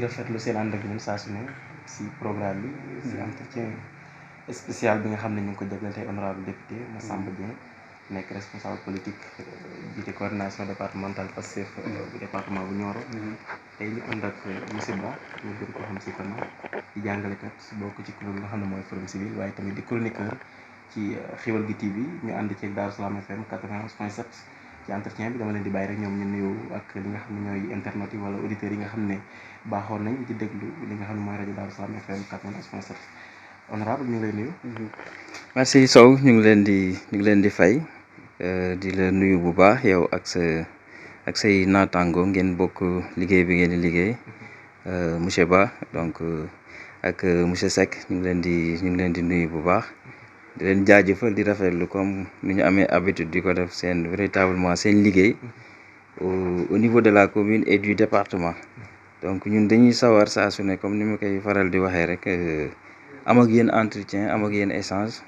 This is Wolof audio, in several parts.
rafetlu seen ànd ak ñun saa su ne si programme bi si entretien spécial bi nga xam ne ñu ngi ko jagleel tey honorable député Massamba Dieng nekk responsable politique jiite coordination départementale Pastef bu département bu Nioro tey ñu ànd ak monsieur Ba ñu gën ko xam si kon di jàngalekat bokk ci kuréel nga xam ne mooy Forum Civil waaye tamit di chroniqueur ci Xéwal gi TV ñu ànd ci Darou Salam FM 91.7 ci entretien bi dama leen di bàyyi rek ñoom ñu nuyu ak li nga xam ne ñooy internautes yi wala auditeurs yi nga xam ne baaxoon nañ di déglu li nga xam ne mooy rajo Darou Salam FM 91.7 honorable ñu ngi lay nuyu. merci Sow ñu ngi leen di fay di la nuyu bu baax yow ak say naataango ngeen bokk liggéey bi ngeen di liggéey monsieur Ba donc ak monsieur Seck ñu ngi leen di nuyu bu baax di leen jaajëfal di rafetlu comme ni ñu amee habitude di ko def véritablement seen liggéey au niveau de la commune et du département donc ñun dañuy sawar saa su ne comme ni ma koy faral di waxee rek am ak yéen entretien am ak yéen échange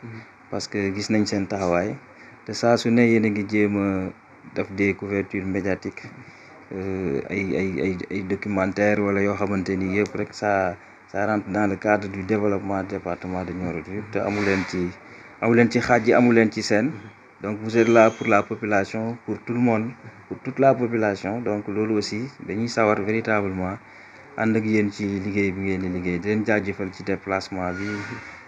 parce que gis nañ seen taxawaay te saa su ne yéen a ngi jéem a def des couvertures médiatiques ay documentaire wala yoo xamante ni yëpp rek ça rentre dans le cadre du développement département de Nioro te amu leen ci xaaj yi amu leen ci seen donc vous êtes là pour la population pour tout le monde pour toute la population donc loolu aussi dañuy sawar véritablement ànd ak yéen ci liggéey bi ngeen di liggéey di leen jaajëfal ci déplacement bi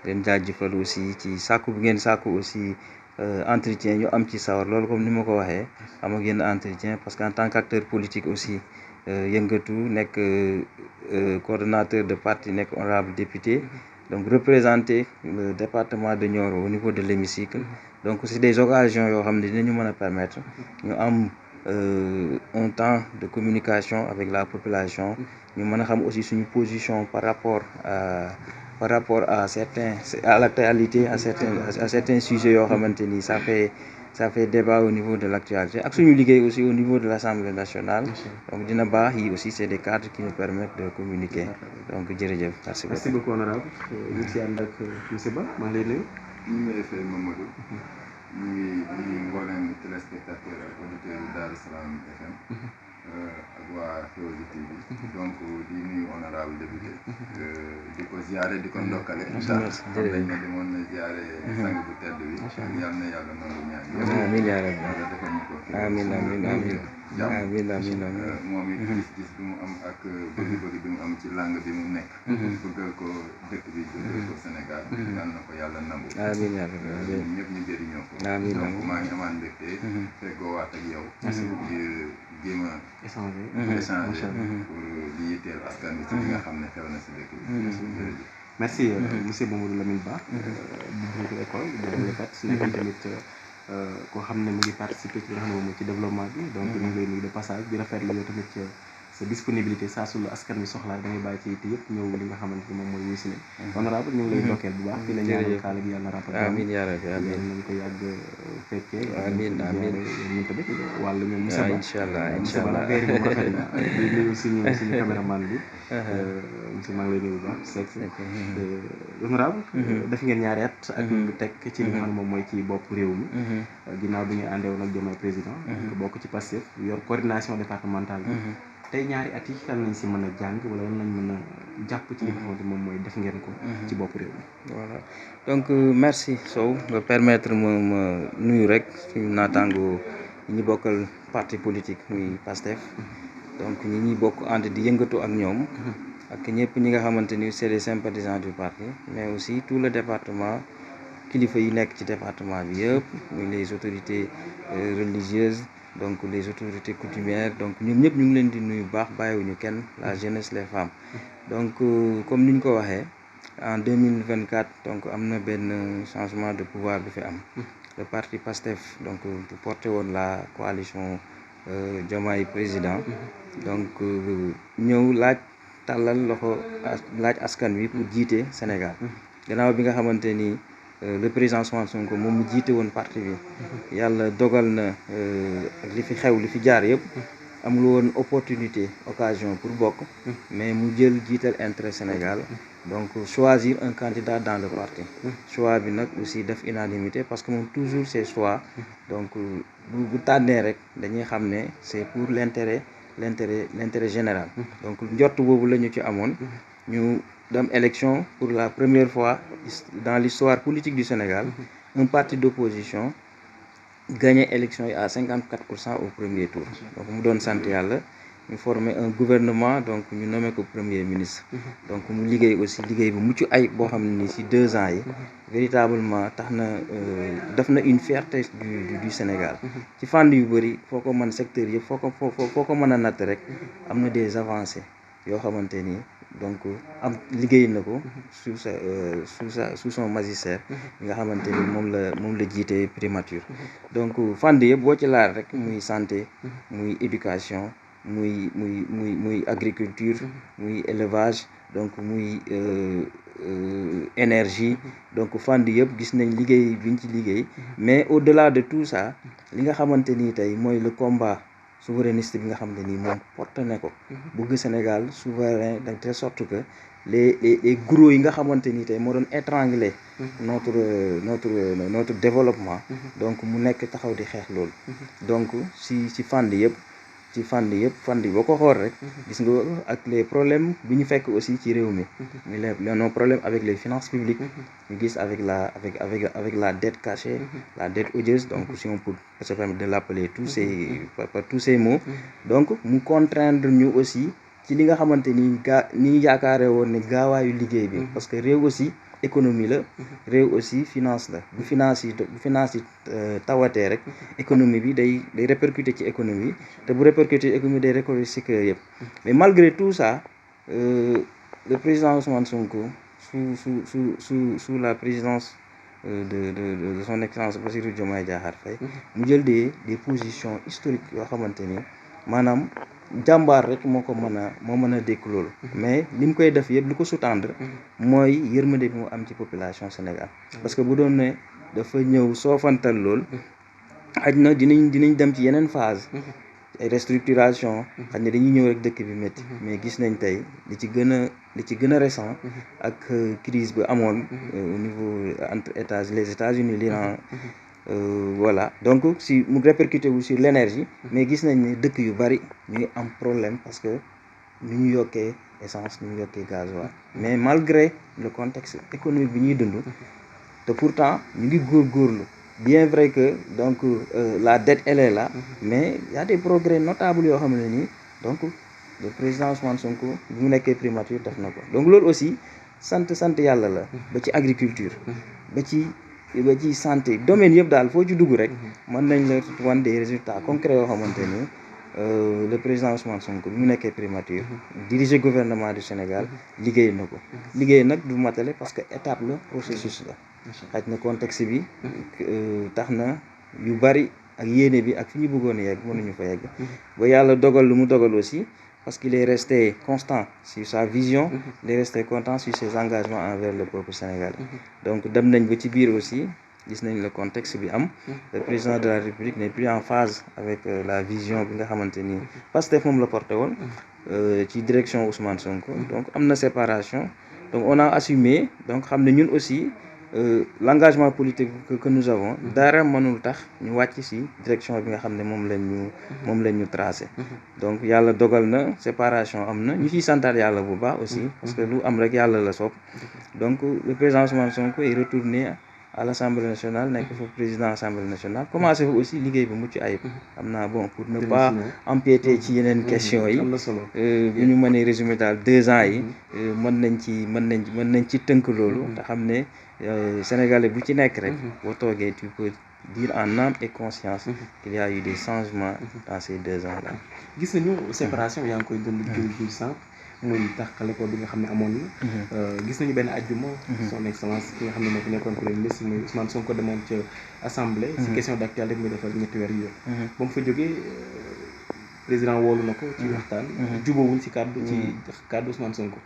di leen jaajëfal aussi ci sàkku bi ngeen sàkku aussi entretien ñu am ci sawar loolu comme ni ma ko waxee am ak yéen entretien parce que en tant qu'acteur politique aussi yëngatu nekk coordonnateur de parti nekk honorable député donc représenter le département de Nioro au niveau de l'hémicycle donc c'est des occasions yoo xam ne dinañu mën a permettre ñu am un temps de communication avec la population ñu mën a xam aussi suñu position par rapport à l'actualité à certains sujets yoo xamante ni ça fait débat au niveau de l'actualité ak suñu liggéey aussi au niveau de l'Assemblée nationale donc dina baax yi aussi c'est des cadres qui nous permettent de communiquer donc jërëjëf merci beaucoup honorable ñu ngi si ànd ak monsieur Ba maa ngi lay nuyu. ñu ngi lay fay Mamadou ñu ngi mbooleem téléspectateur ak auditeur yu Darou Salam FM ak waa Xéwal gi TV donc di nuyu honorable député di ko ziare di ko ndokkale ndax xam nañ ne demoon na ziare sang bu tedd bi yal na yàlla nangu ñaan amiin yaa rabbi yàlla defal ñu ko amiin jàmm moom it gis-gis bi mu am ak bëgg-bëgg bi mu am ci langue bi mu nekk bëggal ko dëkk bi bëggal ko Sénégal yal na ko yàlla nangu amiin yaa rabbi ñëpp ñu jëriñoo ko amiin donc maa ngi amaan mbégte feggoo waat ak yow ngir jéem a échanger pour di yitteel askan bi ci li nga xam ne xew na si dëkk bi merci monsieur Mamadou Lamine Ba directeur école jàngalekat nekk tamit koo xam ne mu ngi participer ci li nga xam ne moom mooy ci développement bi donc ñu ngi lay nuyu de passage di rafetlu yow tamit sa disponibilité saa su la askan wi soxlaa da ngay bàyyi ci yitte yëpp ñëw li nga xamante ni moom mooy wuyu si ne honorable ñu ngi lay ndokkeel bu baax di la ñaanal kaala gi yàlla rappal amiin yaa rabbi amiin nañ ko yàgg fekkee amiin ñun tamit wàllu ñoom monsieur Ba inchallah monsieur Ba nag veeri moom rafet na di nuyu suñu caméraman bi monsieur maa ngi lay nuyu bu baax Seck honorable def ngeen ñaari at ak lu teg ci li nga xam ne moom mooy ci bopp réew mi ginnaaw bi ñu àndewoon ak Diomaye président bokk ci Pastef yor coordination départementale bi tey ñaari at yi kan lañ si mën a jàng wala lan lañ mën a jàpp ci li nga xamante moom mooy def ngeen ko ci bopp réew mi voilà donc merci Sow nga permettre ma nuyu rek suñu naataango ñi bokkal parti politique muy Pastef donc ñi bokk ànd di yëngatu ak ñoom ak ñëpp ñi nga xamante ni c'est des sympathisants du parti mais aussi tout le département kilifa yi nekk ci département bi yëpp muy les autorités religieuses donc les autorités coutumières donc ñoom ñëpp ñu ngi leen di nuyu baax bàyyiwuñu kenn la jeunesse les femmes donc comme ni ñu ko waxee en 2024 donc am na benn changement de pouvoir bi fi am le parti PASTEF donc bu porté woon la coalition Diomaye président donc ñëw tàllal loxo laaj askan wi pour jiite Sénégal gannaaw bi nga xamante ni le président Ousmane Sonko moom mu jiite woon parti bi yàlla dogal na ak li fi xew li fi jaar yëpp amul woon occasion pour bokk mais mu jël jiital intérêt Sénégal donc choisir un candidat dans le parti choix bi nag aussi def unanimité parce que moom toujours ses choix donc bu tànnee rek dañuy xam ne c'est pour l'intérêt l'intérêt général. Donc njort boobu la ñu ci amoon ñu dem élection pour la première fois dans l'histoire politique du Sénégal. Un parti d'opposition gagné élection yi à 54% au premier tour. Donc mu doon sant yàlla ñu formé un gouvernement, donc ñu nommé ko premier ministre. Donc mu liggéey aussi liggéey bu mucc ayib boo xam ne ni ci 2 ans yi véritablement tax na def na une fierté du Sénégal. ci fànn yu bëri foo ko mën secteur yëpp foo ko mën a natt rek am na des avancées yoo xamante ni donc am liggéey na ko sous son magistère nga xamante ni moom la jiite primature. donc fànn yëpp boo ci laal rek muy santé muy éducation muy agriculture muy élevage donc muy énergie. donc fànn yëpp gis nañ liggéey biñ ci liggéey. mais au-delà de tout ça li nga xamante ni tey mooy le combat souverainiste bi nga xam ne nii moom porte na ko bëgg Sénégal souverain de telle sorte que les gros yi nga xamante ni tey moo doon étrangler notre développement. donc mu nekk taxaw di xeex loolu. donc ci fànn yëpp fànn yi boo ko xool rek gis nga ak les problèmes bi ñu fekk aussi ci réew mi nos problèmes avec les finances publiques ñu gis avec la dette cachée, la dette odieuse. donc si on peut se permettre de l'appeler par tous ces mots. donc mu contraindre ñu aussi ci li nga xamante ni ni yaakaare woon ne gaawaayu liggéey bi parce que réew aussi économie la réew aussi finance la bu finance yi tawatee rek économie bi day répercuter ci économie te bu répercuter ci économie day répercuter ci kër yëpp. mais malgré tout ça le président Ousmane Sonko sous la présidence de son excellence Bassirou Diomaye Diakhar Faye mu jël des positions historiques yoo xamante ni maanaam jàmbaar rek moo mën a dékk loolu. mais li mu koy def yëpp li ko sous-tendre mooy yërmande bi mu am ci population Sénégal. parce que bu doon ne dafa ñëw soofantal lool xaj na dinañ dem ci yeneen phase ay restructuration xaj na dañuy ñëw rek dëkk bi métti. mais gis nañ tey li ci gën a récent ak crise bi amoon au niveau entre les États-Unis l'Iran. Voilà donc si mu répercuté wu sur l'énergie. mais gis nañ ne dëkk yu bari ñu ngi am problème parce que ni ñu yokkee essence ni ñu yokkee gasoil. mais malgré le contexte économique bi ñuy dund te pourtant ñu ngi góorgóorlu bien vrai que donc la dette elle est là. mais y a des progrès notables yoo xam ne nii donc le président Ousmane Sonko bi mu nekkee primature def na ko. donc loolu aussi sant yàlla la. ba ci agriculture ba ci santé domaine yëpp daal foo ci dugg rek mën nañ la wan des résultats concrets yoo xamante ni le président Ousmane Sonko bi mu nekkee primature diriger gouvernement du Sénégal liggéey na ko. liggéey nag du matale parce que étape la processus la. xaj na contexte bi tax na yu bari ak yéene bi ak fi ñu bëggoon yegg mënuñu fa yegg. ba yàlla dogal lu mu dogal aussi parce qu'il est resté constant sur sa vision. il est resté constant sur ses engagements envers le peuple sénégalais. donc dem nañ ba ci biir aussi gis nañ le contexte bi am. le président de la République n'est plus en phase avec la vision bi nga xamante ni Pastef moom la porté woon ci direction Ousmane Sonko. donc am na séparation. donc on a assumé donc xam ne ñun aussi l'engagement politique que nous avons dara mënul tax ñu wàcc ci direction bi nga xam ne moom lañ ñu tracé. donc yàlla dogal na séparation am na ñu ciy santaat yàlla bu baax aussi parce que lu am rek yàlla la soob. donc le président Ousmane Sonko est retourné à l'Assemblée nationale nekk foofu président Assemblée nationale commencé fa aussi liggéey bu mucc ayib. xam naa bon pour ne pas empiéter ci yeneen questions yi bu ñu mënee résumer daal 2 ans yi mën nañ ci tënk loolu te xam ne Sénégalais bu ci nekk rek boo toogee tu peux dire en âme et conscience qu'il y a eu des changements dans ces 2 ans là. gis nañu séparation yaa ngi koy dund jur sànq muy taxale ko bi nga xam ne amoon na. gis nañu benn ajjuma son excellence ki nga xam ne moo fi nekkoon premier ministre muy Ousmane Sonko demoon ca assemblée. ci question d'actualité muy defal ñetti weer yu ba mu fa jógee président woolu na ko ci waxtaan. jubóowuñ ci kàddu Ousmane Sonko.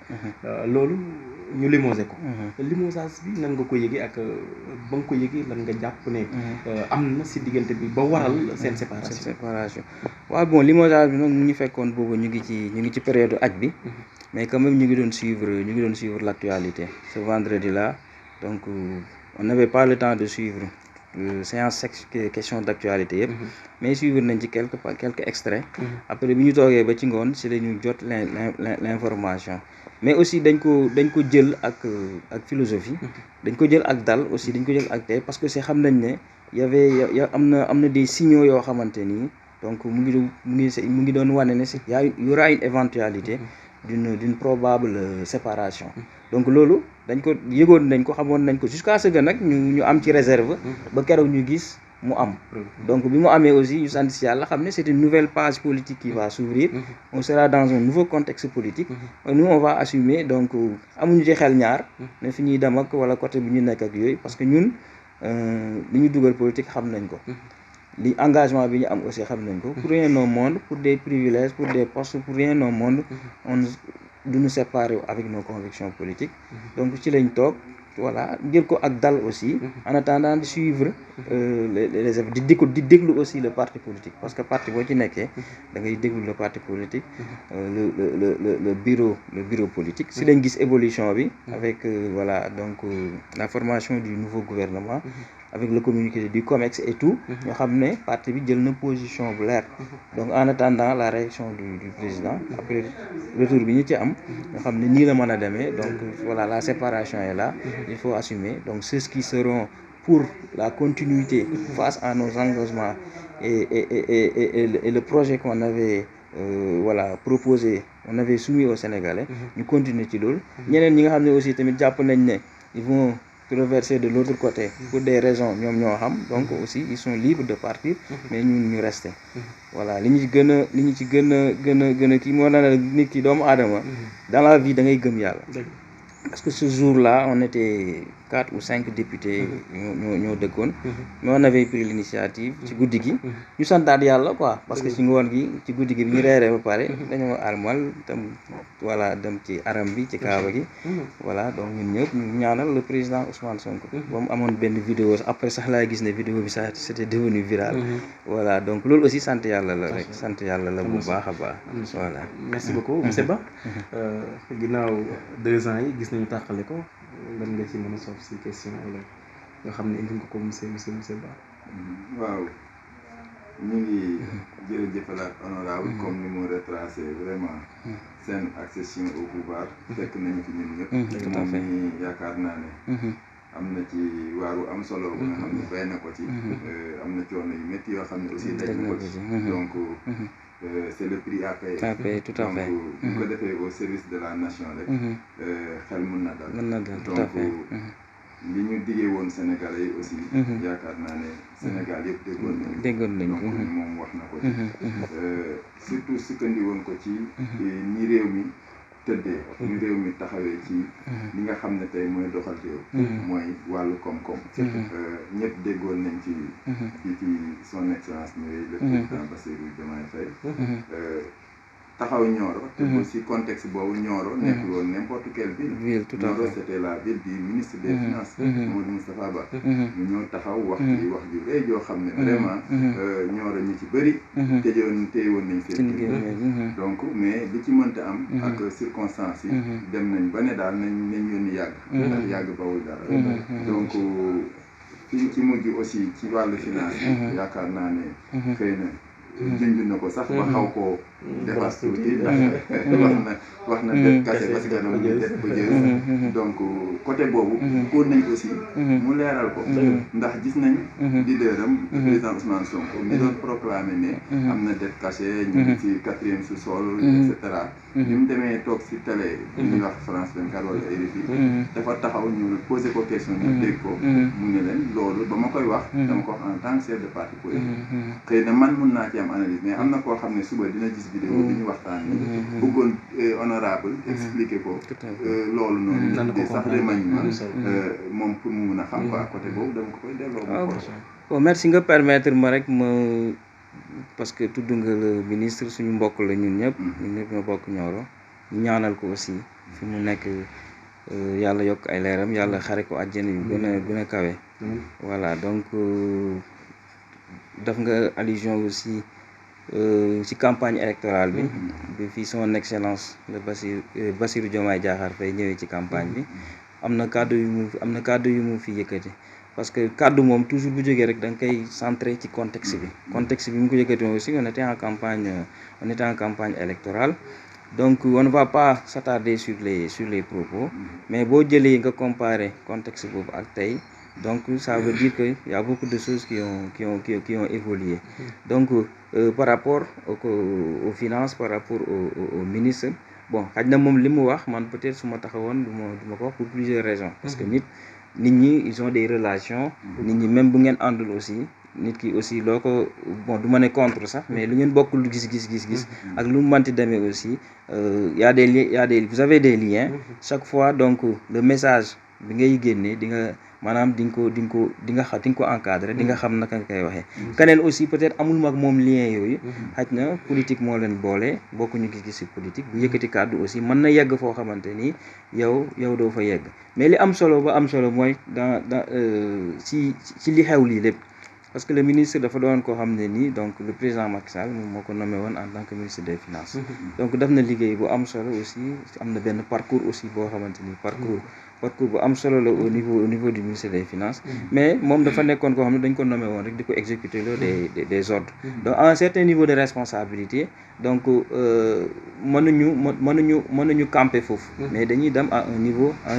loolu ñu limogé ko. limogeage bi nan nga ko yëgee ak ba nga ko yëgee lan nga jàpp ne am na si diggante bi ba waral seen séparation. waaw bon limogeage bi nag ñu fekkoon boobu ñu ngi ci période aj bi. mais quand même ñu ngi doon suivre l'actualité ce vendredi là. donc on n'avait pas le temps de suivre séance question d'actualité yëpp mais suivre nañ ci quelques extraits après bi ñu toogee ba ci ngoon si la ñu jot l'information mais aussi dañ ko jël ak philosophie dañ ko jël ak dal aussi dañ ko jël ak tey parce que c'est xam nañ ne am na des signaux yoo xamante nii donc mu ngi doon wane ne y aura une éventualité d'une probable séparation donc loolu dañ ko yëgoon nañ ko xamoon nañ ko jusqu'à ce que nag ñu am ci réserve ba keroog ñu gis mu am donc bi mu amee aussi ñu sant si yàlla xam ne c'est une nouvelle page politique qui va s'ouvrir on sera dans un nouveau contexte politique nous on va assumer donc amuñu ci xel ñaar ne fi ñuy dem ak wala côté bi ñu nekk ak yooyu parce que ñun li ñu dugal politique xam nañ ko li engagement bi ñu am aussi xam nañ ko pour rien au monde pour des privilèges pour des postes pour rien au monde on du nous séparer avec nos convictions politiques donc ci lañ toog voilà jël ko ak dal aussi en attendant de suivre les di déglu aussi le parti politique parce que parti boo ci nekkee da ngay déglu le parti politique le bureau politique si lañ gis évolution bi avec voilà donc la formation du nouveau gouvernement avec le communiqué du COMEX et tout ñoo xam ne parti bi jël na position bu leer donc en attendant la réaction du président après retour bi ñu ci am ñoo xam ne nii la mën a demee donc voilà la séparation est là il faut assumer donc ceux qui seront pour la continuité face à nos engagements et le projet qu'on avait voilà proposé on avait soumis aux Sénégalais ñu continuer ci loolu ñeneen ñi nga xam ne aussi tamit jàpp nañ ne ils vont traverser de l'autre côté pour des raisons ñoom ñoo xam donc aussi ils sont libres de partir mais ñun ñu rester voilà li ñu ci gën a kii moo na nit ki doomu aadama dans la vie da ngay gëm yàlla parce que ce jour-là on était 4 ou 5 députés ñoo dëkkoon mais on avait pris l'initiative ci guddi gi ñu santaat yàlla quoi parce que ci ngoon gi ci guddi gi bi ñu reeree ba pare dañoo armal tam voilà dem ci aram bi ci kaaba gi voilà donc ñun ñëpp ñu ñaanal le président Ousmane Sonko ba mu amoon benn vidéo après sax laa gis ne vidéo bi sax c'était devenu viral voilà donc loolu aussi sant yàlla la rek sant yàlla la bu baax a baax voilà merci beaucoup monsieur Ba ginnaaw 2 ans yi gis nañu tàqale ko lan nga ci mën a soof si question wala yoo xam ne indi nga ko monsieur Ba waaw ñu ngi jërëjëfalaat honorable comme ni mu retracé vraiment seen accession au pouvoir fekk nañu fi ñun ñëpp moom ni yaakaar naa ne am na ci waaru am solo bu nga xam ne bay na ko ci am na coono yu métti yoo xam ne aussi daj na ko ci donc c'est le prix à payer tout à fait donc bu ko defee au service de la nation rek xel mën na dal tout à fait li ñu diggee woon Sénégalais yi aussi yaakaar naa ne Sénégal yëpp déggoon nañu donc moom wax na ko ci surtout sukkandi woon ko ci ni réew mi tëddee ni réew mi taxawee ci li nga xam ne tey mooy doxal réew mooy wàllu koom-koom ñëpp déggoon nañ ci son excellence ñëwee le président Bassirou Diomaye Faye taxaw Nioro te aussi contexte boobu Nioro nekkul woon n'importe quelle ville Nioro c'était la ville du ministre des finances Mamadou Moustapha Ba ñu ñëw taxaw wax ci wax ju rëy joo xam ne vraiment Nioro ñu ci bëri téye woon nañ seen donc mais li ci mënta am ak circonstances yi dem nañ ba ne daal nañ yónni yàgg ndax yàgg bawul dara donc fi ci mujj aussi ci wàllu finance yaakaar naa ne xëy na junj na ko sax ba xaw koo dépasse tuuti ndax wax na def kase parce que dama ñu def ba jël donc côté boobu bëggoon nañ aussi mu leeral ko ndax gis nañ leader am président Ousmane Sonko mi doon proclamé ne am na dette cachée ñu ngi ci 4e sous-sol et cetera bi mu demee toog si télé ñuy wax France 24 wala RFI dafa taxaw ñu posé ko question ñu dégg ko mu ne leen loolu ba ma koy wax dama ko wax en tant que chef de parti politique xëy na man mun naa ci am analyse mais am na koo xam ne suba dina gis vidéo bi ñu waxtaan ni bëggoon honorable expliquer ko loolu noonu de sax remaniement moom pour mu mun a xam quoi côté boobu dama ko koy delloo bon merci nga permettre ma rek ma parce que tudd nga le ministre suñu mbokk la ñun ñëpp ñoo bokk Nioro ñu ñaanal ko aussi fi mu nekk yàlla yokk ay leeram yàlla xare ko àjjana yu gën a kawe voilà donc def nga allusion aussi ci campagne électorale bi fii son excellence le Bassirou Diomaye Diakhar Faye ñëwee ci campagne bi am na kàddu yu mu fi yëkkati parce que kàddu moom toujours bu jógee rek da nga koy centré ci contexte bi contexte bi mu ko yëkkati aussi on était en campagne électorale donc on ne va pas s'attarder sur les propos mais boo jëlee nga comparer contexte boobu ak tey donc ça veut dire que y a beaucoup de choses qui ont évolué donc par rapport aux finances par rapport au ministre bon xaj na moom li mu wax man peut-être su ma taxawoon du ma ko wax pour plusieurs raisons parce que nit ñi ils ont des relations nit ñi même bu ngeen àndul aussi nit ki aussi loo ko bon du ma ne contre sax mais lu ngeen bokkul gis ak lu mu manti demee aussi y a des vous avez des liens chaque fois donc le message bi ngay génnee di nga maanaam di nga ko encadrer di nga xam naka nga koy waxee keneen aussi peut-être amul mag moom lien yooyu xaj na politique moo leen boole bokkuñu gis-gis ci politique bu yëkkati kàddu aussi mën na yegg foo xamante ni yow doo fa yegg mais li am solo ba am solo mooy ci li xew lii lépp parce que le ministre dafa doon koo xam ne nii donc le président Macky Sall moom moo ko nommé woon en tant que ministre des finances donc def na liggéey bu am solo aussi am na benn parcours aussi boo xamante ni parcours bu am solo la au niveau du ministère des finances mais moom dafa nekkoon koo xam ne dañ ko nommé woon rek di ko exécuter loo des ordres donc à un certain niveau de responsabilité donc mënuñu camper foofu mais dañuy dem à un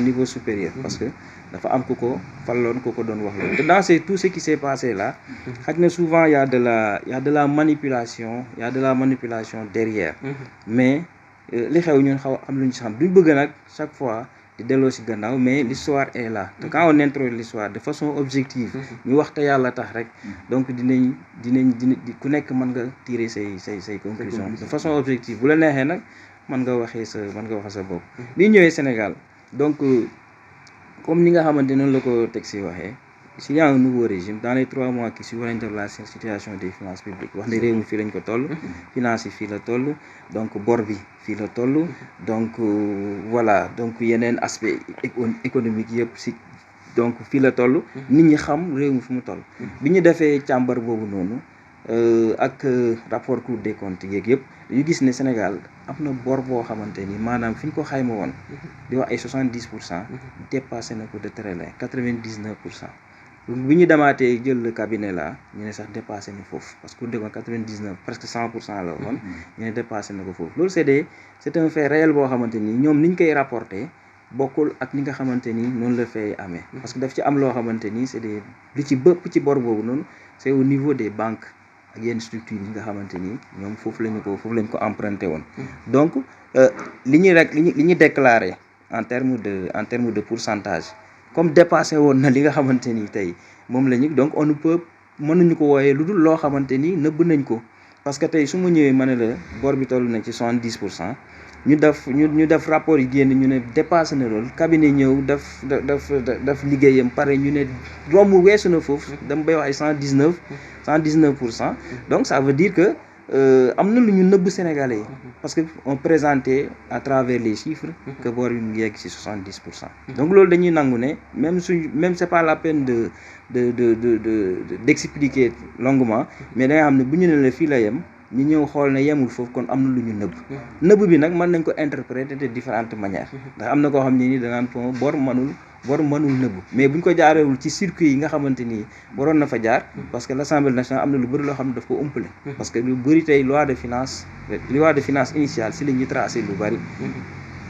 niveau supérieur parce que dafa am ku ko falloon ku ko doon wax loolu te dans tout ce qui s'est passé là xaj na souvent y a de la manipulation derrière mais li xew ñun xaw am lu ñu si xam duñ bëgg nag chaque fois di delloo si gannaaw mais l'histoire est là te quand on introduit l'histoire de façon objective ñu wax te yàlla tax rek donc dinañ ku nekk mën nga tirer say conclusions de façon objective bu la neexee nag mën nga waxee sa bopp bi ñëwee Sénégal donc comme ni nga xamante noonu la ko teg si waxee s'il y a un nouveau régime dans les 3 mois qui suivent lañ def la situation des finances publiques wax ne réew mi fii lañ ko toll finances yi fii la toll donc bor bi fii la toll donc voilà donc yeneen aspect économique yëpp si donc fii la toll nit ñi xam réew mi fu mu toll bi ñu defee càmbar boobu noonu ak rapport Cour des comptes yeeg yëpp dañu gis ne Sénégal am na bor boo xamante ni maanaam fi ñu ko xayma woon di wax ay 70% dépassé na ko de très loin 99%. bi ñu demaatee jël le cabinet là ñu ne sax dépassé na foofu parce que Cour des comptes 99 presque 100% la woon ñu ne dépassé na ko foofu loolu c'est un fait réel boo xamante ni ñoom ni ñu koy rapporté bokkul ak ni nga xamante ni noonu la fay amee parce que daf ci am loo xamante ni c'est des lu ci bëpp ci bor boobu noonu c'est au niveau des banques ak yenn structures yi nga xamante ni ñoom foofu lañ ko emprunté woon donc li ñuy déclaré en terme de pourcentage comme dépassé woon na li nga xamante ni tey moom la ñu donc mënuñu ko wooyee lu dul loo xamante ni nëbb nañ ko parce que tey su ma ñëwee ma ne la bor bi toll na ci 70% ñu def rapport yi génn ñu ne dépassé na loolu cabinet ñëw def liggéeyam pare ñu ne romb weesu na foofu dama bay wax ay 119%. Donc ça veut dire que am na lu ñu nëbb Sénégalais yi parce que on présentait à travers les chiffres que bor bi mu ngi yegg ci 70%. Donc loolu dañuy nangu ne même c'est pas la peine d'expliquer longuement mais da nga xam ne bu ñu ne la fii la yem ñu ñëw xool ne yemul foofu kon am na lu ñu nëbb bi nag mën nañ ko interpréter de différentes manières ndax am na koo xam ne ni danaan po bor mënul nëbb mais buñ ko jaarewul ci circuit yi nga xamante ni waroon na fa jaar parce que l'Assemblée nationale am na lu bëri loo xam ne daf ko umpale parce que lu bëri tey loi de finance initiale si la ñuy tracé lu bëri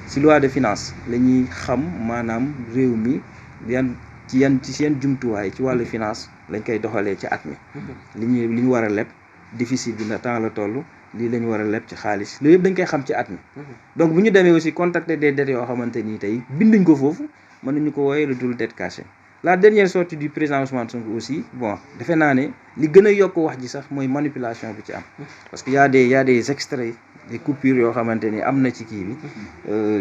si loi de finance la ñuy xam maanaam réew mi ci seen jumtuwaay ci wàllu finance lañ koy doxalee ci at mi li ñu war a leb déficit bi na temps la toll lii la ñu war a leb ci xaalis loolu yëpp dañ koy xam ci at mi donc bu ñu demee aussi contacter des dettes yoo xamante ni tey binduñ ko foofu mën nañu ko wooyee lu dul dette cachée la dernière sortie du président Ousmane Sonko aussi bon defe naa ne li gën a yokk wax ji sax mooy manipulation bi ci am parce que y a des extraits des coupures yoo xamante ni am na ci kii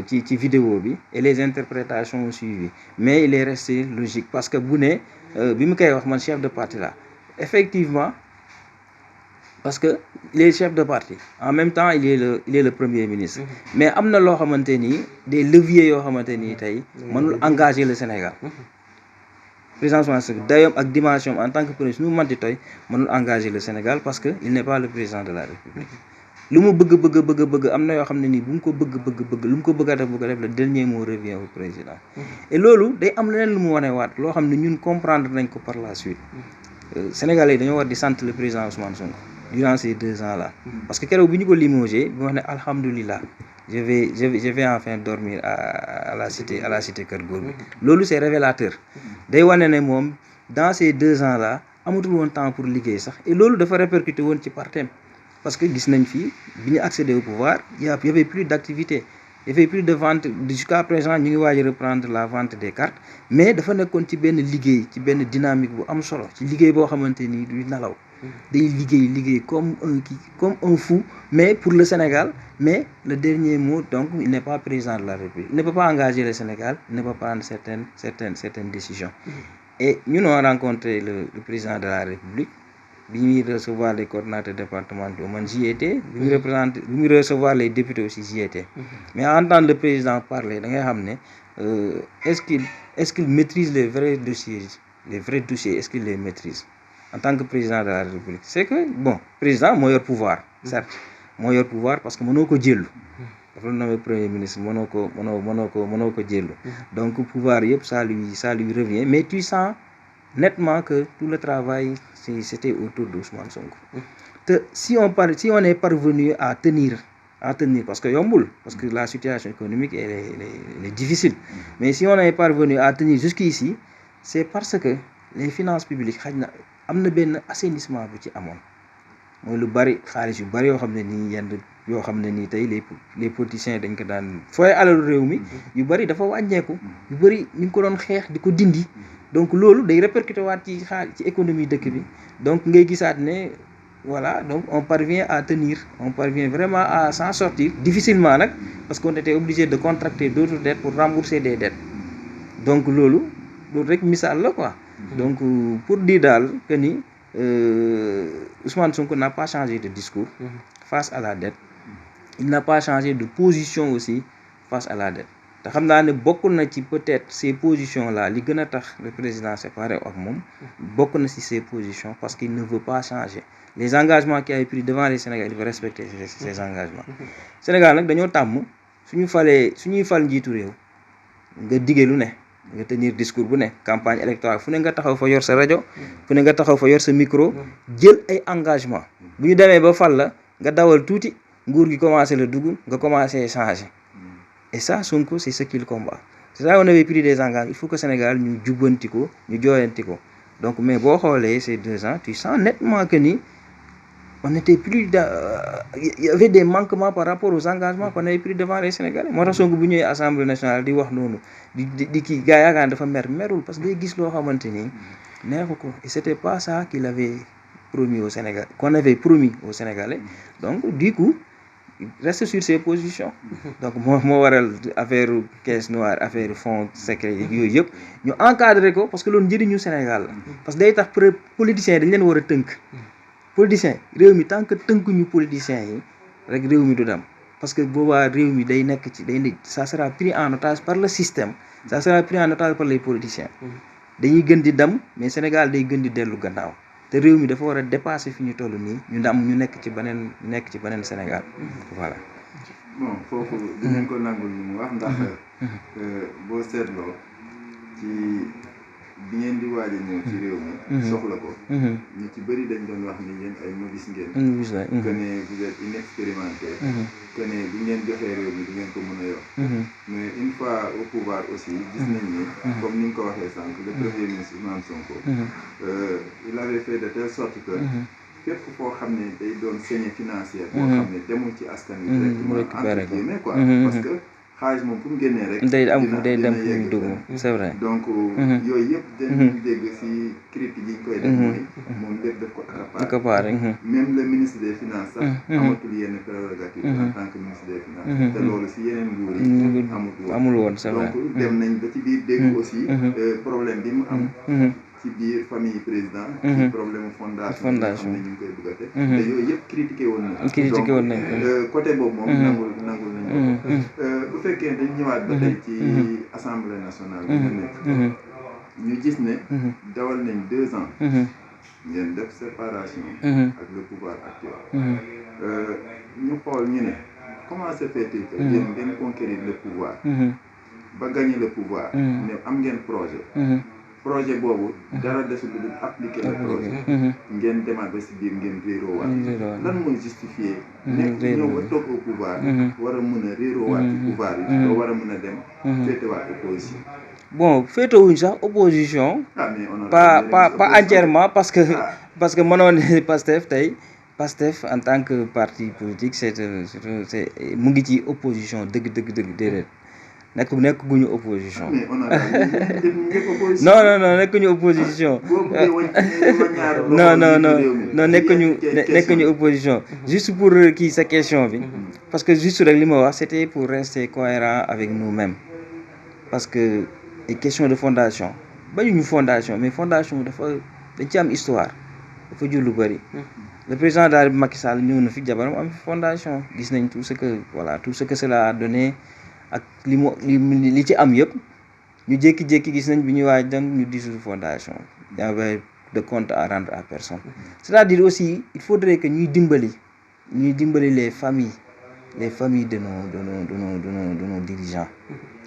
bi ci vidéo bi et les interprétations ont suivi mais il est resté logique parce que bu ne bi mu koy wax man chef de parti là effectivement parce que les chefs de parti en même temps il est le premier ministre mais am na loo xamante ni des leviers yoo xamante ni tey mënul engager le Sénégal président Ousmane Sonko dayoom ak dimension en tant que premier ministre nu mu manti toy mënul engager le Sénégal parce que il n'est pas le président de la République lu mu bëgg am na yoo xam ne nii bu mu ko bëgg lu mu ko bëgg a def le dernier mot revient au président et loolu day am leneen lu mu wane waat loo xam ne ñun comprendre nañ ko par la suite Sénégalais yi dañoo war di sant le président Ousmane Sonko durant ces 2 ans là parce que keroog bi ñu ko limogé bi wax ne alhamdulilah je vais enfin dormir à la cité Keur Gorgui loolu c'est révélateur day wane ne moom dans ces 2 ans là amatul woon temps pour liggéey sax et loolu dafa répercuté woon ci partem parce que gis nañ fii bi ñu accéder au pouvoir y avait plus d'activité il y avait plus de vente jusqu'à présent ñu ngi waaj a reprendre la vente des cartes mais dafa nekkoon ci benn liggéey ci benn dynamique bu am solo ci liggéey boo xamante ni du nelaw day liggéey comme un fou mais pour le Sénégal mais le dernier mot donc il n'est pas président de la République il ne peut pas engager le Sénégal il ne peut pas prendre certaines décisions et nous avons rencontré le président de la République bi ñuy recevoir les coordonnateurs départementaux man j'y étais bi muy recevoir les députés aussi j'y étais mais à entendre le président parler da ngay xam ne est-ce qu'il maîtrise les vrais dossiers est-ce qu'il les maîtrise en tant que président de la République c'est que bon président moo yor pouvoir certes moo yor pouvoir parce que mënoo ko jëllu dafa la nommé premier ministre mënoo ko jëllu donc pouvoir yëpp ça lui revient mais tu sens nettement que tout le travail c'était autour d'Ousmane Sonko si on est parvenu à tenir parce que yombul parce que la situation économique elle est difficile mais si on est parvenu à tenir jusqu'ici c'est parce que les finances publiques xaj na am na benn assainissement bu ci amoon mooy lu bari xaalis yu bari yoo xam ne nii yoo xam ne nii tey les politiciens dañ ko daan fooy alalu réew mi yu bari dafa wàññeeku yu bari ñu ngi ko doon xeex di ko dindi donc loolu day répercuté waat ci économie dëkk bi donc ngay gisaat ne voilà donc on parvient vraiment à s'en sortir difficilement nag parce qu'on était obligé de contracter d'autres dettes pour rembourser des dettes donc loolu rek misaal la quoi donc pour dire daal que ni Ousmane Sonko n'a pas changé de discours face à la dette il n'a pas changé de position aussi face à la dette te xam naa ne bokk na ci peut-être ces positions là li gën a tax le président séparé ak moom bokk na ci ces positions parce qu'il ne veut pas changer les engagements qu'il avait pris devant les Sénégalais il veut respecter ces engagements Sénégal nag dañoo tàmm suñuy fal njiitu réew nga dige lu ne nga tenir discours bu ne campagne électorale fu ne nga taxaw fa yor sa rajo fu ne nga taxaw fa yor sa micro jël ay engagement bu ñu demee ba fal la nga dawal tuuti nguur gi commencé la dugg nga commencé changer et ça Sonko c'est ce qu'il combat c'est ça on avait pris des engagements il faut que Sénégal ñu jubbanti ko ñu jooyanti ko donc mais boo xoolee ces 2 ans tu sens nettement que ni on était plus il y avait des manquements par rapport aux engagements qu'on avait pris devant les Sénégalais moo tax Sonko bu ñëwee Assemblée nationale di wax noonu di kii gars yaakaar dafa merul parce que day gis loo xamante ni neexu ko et c'était pas ça qu'il avait promis au Sénégal qu'on avait promis aux Sénégalais donc du coup il reste sur ses positions donc moo waral affaire caisse noire affaire fonds secret yooyu yëpp ñu encadré ko parce que loolu njëriñu Sénégal la parce que day tax politiciens dañ leen war a tënk politiciens réew mi tant que tënkuñu politiciens yi rek réew mi du dem parce que boobaa réew mi day nekk ça sera pris en otage par le système ça sera pris en otage par les politiciens dañuy gën di dem mais Sénégal day gën di dellu gannaaw te réew mi dafa war a dépasser fi ñu toll nii ñu nekk ci beneen Sénégal voilà. bon foofu dinañ ko nangul lu mu wax ndax boo seetloo ci bi ngeen di waaj a ñëw ci réew mi. soxla ko. ñu ci bëri dañ doon wax ni yéen ay novice ngeen. que ne vous êtes inexpérimenté. que ne bu ngeen joxee réew mi di ngeen ko mën a yor. mais une fois au pouvoir aussi gis nañ ni. comme ni nga ko waxee sànq le premier ministre Ousmane Sonko. il avait fait de telle sorte que. fépp foo xam ne day doon saignée financière. boo xam ne demul ci askan wi. directement entre guillemets quoi. parce que xaalis moom fu mu génnee rek. day dem fu mu dugg c'est vrai. donc yooyu yëpp dañuy dégg si critique yi ñu koy def mooy. moom lépp daf ko accaparé. même le ministre des finances sax. amatul yenn prérogative en tant que ministre des finances. te loolu si yeneen nguur yi. amul woon c'est vrai donc dem nañ ba ci biir dégg aussi. problème bi mu am. ci biir famille président. ci problème fondation. nga xam ne ñu ngi koy bëgg a teg. te yooyu yëpp critiqué woon nañ donc côté boobu moom. nangul nañ ko. bu fekkee dañ ñëwaat ba tey ci assemblée nationale. bi ñu nekk ñu gis ne. dawal nañ 2 ans. ngeen def séparation ak le pouvoir actuel ñu xool ñu ne comment se fait-il que yéen ngeen conquérir le pouvoir ba gagner le pouvoir ne am ngeen projet boobu dara desul lu appliquer le projet ngeen demaat ba si biir ngeen réeroowaat lan mooy justifier nekk ñëw ba toog au pouvoir war a mën a réeroowaat ci pouvoir yi ba war a mën a dem féetewaat opposition bon féetewuñ sax opposition pas entièrement parce que mënoon ne Pastef en tant que parti politique c'est mu ngi ci opposition dëgg déedéet nekk guñu opposition non nekkuñu opposition non nekkuñu opposition juste pour kii sa question bi parce que juste rek li ma wax c'était pour rester cohérent avec nous-mêmes parce que question de fondation bañuñu fondation mais fondation dañ ci am histoire dafa jur lu bëri le président de la République Macky Sall ñëw na fi jabaram am fi fondation gis nañ tout ce que cela a donné ak li ci am yëpp ñu jékki-jékki gis nañ bi ñuy waaj dem ñu dissoudre fondation y avait de compte à rendre à personne c'est-à-dire aussi il faudrait que ñuy dimbali les familles de nos dirigeants